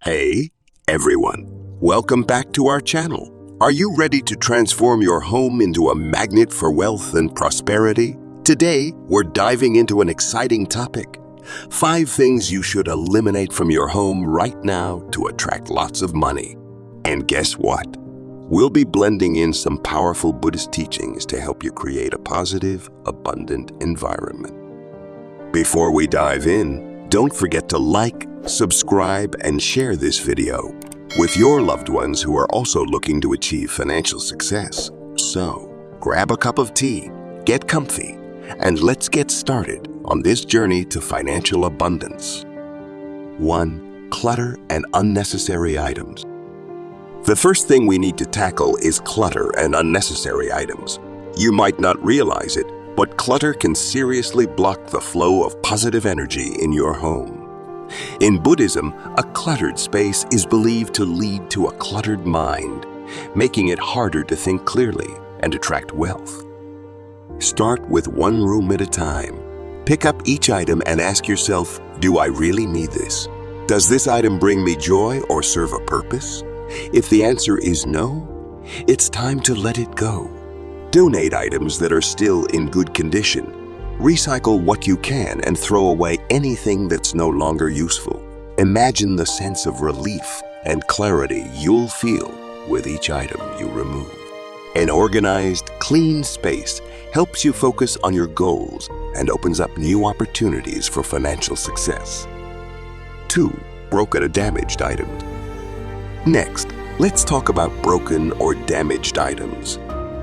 Hey, everyone. Welcome back to our channel. Are you ready to transform your home into a magnet for wealth and prosperity? Today, we're diving into an exciting topic. 5 things you should eliminate from your home right now to attract lots of money. And guess what? We'll be blending in some powerful Buddhist teachings to help you create a positive, abundant environment. Before we dive in, don't forget to like, subscribe, and share this video with your loved ones who are also looking to achieve financial success. So, grab a cup of tea, get comfy, and let's get started on this journey to financial abundance. 1. Clutter and unnecessary items. The first thing we need to tackle is clutter and unnecessary items. You might not realize it, but clutter can seriously block the flow of positive energy in your home. In Buddhism, a cluttered space is believed to lead to a cluttered mind, making it harder to think clearly and attract wealth. Start with one room at a time. Pick up each item and ask yourself, do I really need this? Does this item bring me joy or serve a purpose? If the answer is no, it's time to let it go. Donate items that are still in good condition. Recycle what you can and throw away anything that's no longer useful. Imagine the sense of relief and clarity you'll feel with each item you remove. An organized, clean space helps you focus on your goals and opens up new opportunities for financial success. 2. Broken or damaged items. Next, let's talk about broken or damaged items.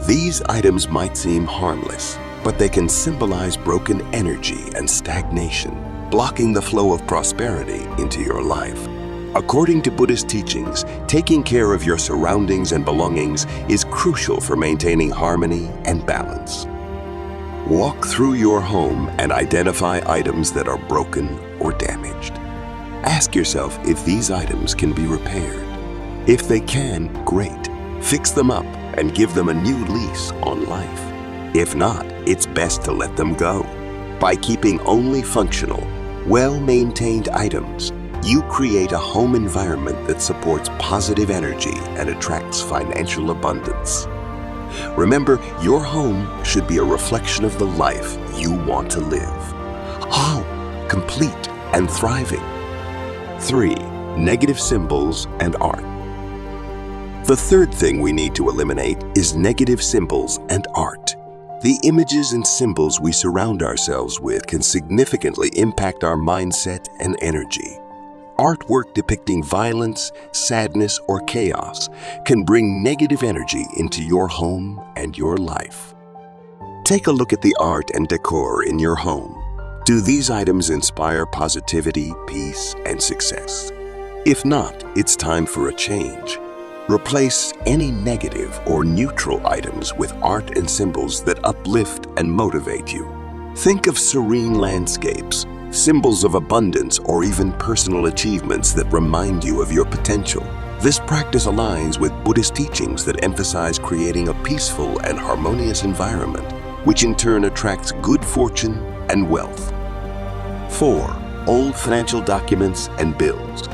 These items might seem harmless, but they can symbolize broken energy and stagnation, blocking the flow of prosperity into your life. According to Buddhist teachings, taking care of your surroundings and belongings is crucial for maintaining harmony and balance. Walk through your home and identify items that are broken or damaged. Ask yourself if these items can be repaired. If they can, great. Fix them up and give them a new lease on life. If not, it's best to let them go. By keeping only functional, well-maintained items, you create a home environment that supports positive energy and attracts financial abundance. Remember, your home should be a reflection of the life you want to live. Oh, complete and thriving. 3. Negative symbols and art. The third thing we need to eliminate is negative symbols and art. The images and symbols we surround ourselves with can significantly impact our mindset and energy. Artwork depicting violence, sadness, or chaos can bring negative energy into your home and your life. Take a look at the art and decor in your home. Do these items inspire positivity, peace, and success? If not, it's time for a change. Replace any negative or neutral items with art and symbols that uplift and motivate you. Think of serene landscapes, symbols of abundance, or even personal achievements that remind you of your potential. This practice aligns with Buddhist teachings that emphasize creating a peaceful and harmonious environment, which in turn attracts good fortune and wealth. 4. Old financial documents and bills.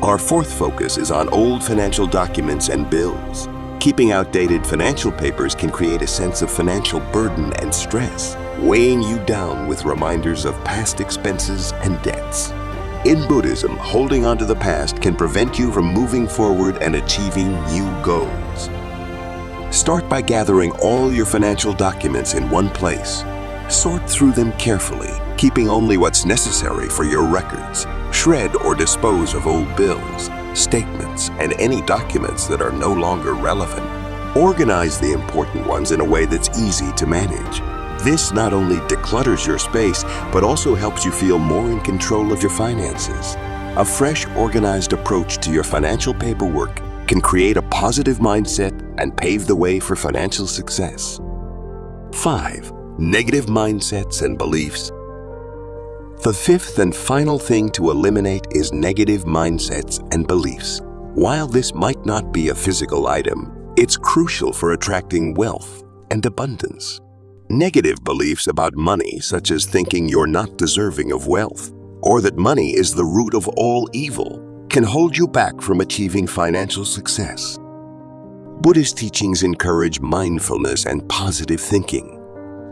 Our fourth focus is on old financial documents and bills. Keeping outdated financial papers can create a sense of financial burden and stress, weighing you down with reminders of past expenses and debts. In Buddhism, holding on to the past can prevent you from moving forward and achieving new goals. Start by gathering all your financial documents in one place. Sort through them carefully, keeping only what's necessary for your records. Shred or dispose of old bills, statements, and any documents that are no longer relevant. Organize the important ones in a way that's easy to manage. This not only declutters your space, but also helps you feel more in control of your finances. A fresh, organized approach to your financial paperwork can create a positive mindset and pave the way for financial success. 5. Negative mindsets and beliefs. The fifth and final thing to eliminate is negative mindsets and beliefs. While this might not be a physical item, it's crucial for attracting wealth and abundance. Negative beliefs about money, such as thinking you're not deserving of wealth, or that money is the root of all evil, can hold you back from achieving financial success. Buddhist teachings encourage mindfulness and positive thinking.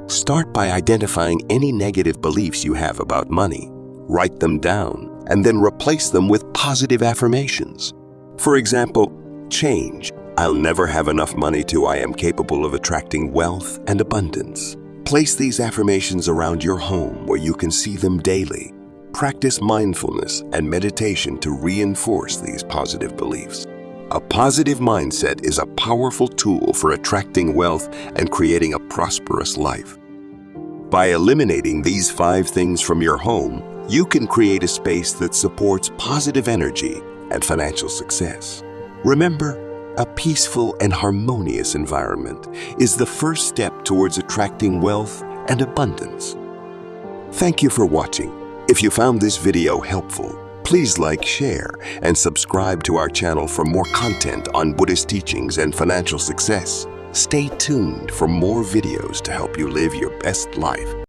Start by identifying any negative beliefs you have about money. Write them down and then replace them with positive affirmations. For example, change. I'll never have enough money to I am capable of attracting wealth and abundance. Place these affirmations around your home where you can see them daily. Practice mindfulness and meditation to reinforce these positive beliefs. A positive mindset is a powerful tool for attracting wealth and creating a prosperous life. By eliminating these 5 things from your home, you can create a space that supports positive energy and financial success. Remember, a peaceful and harmonious environment is the first step towards attracting wealth and abundance. Thank you for watching. If you found this video helpful, please like, share, and subscribe to our channel for more content on Buddhist teachings and financial success. Stay tuned for more videos to help you live your best life.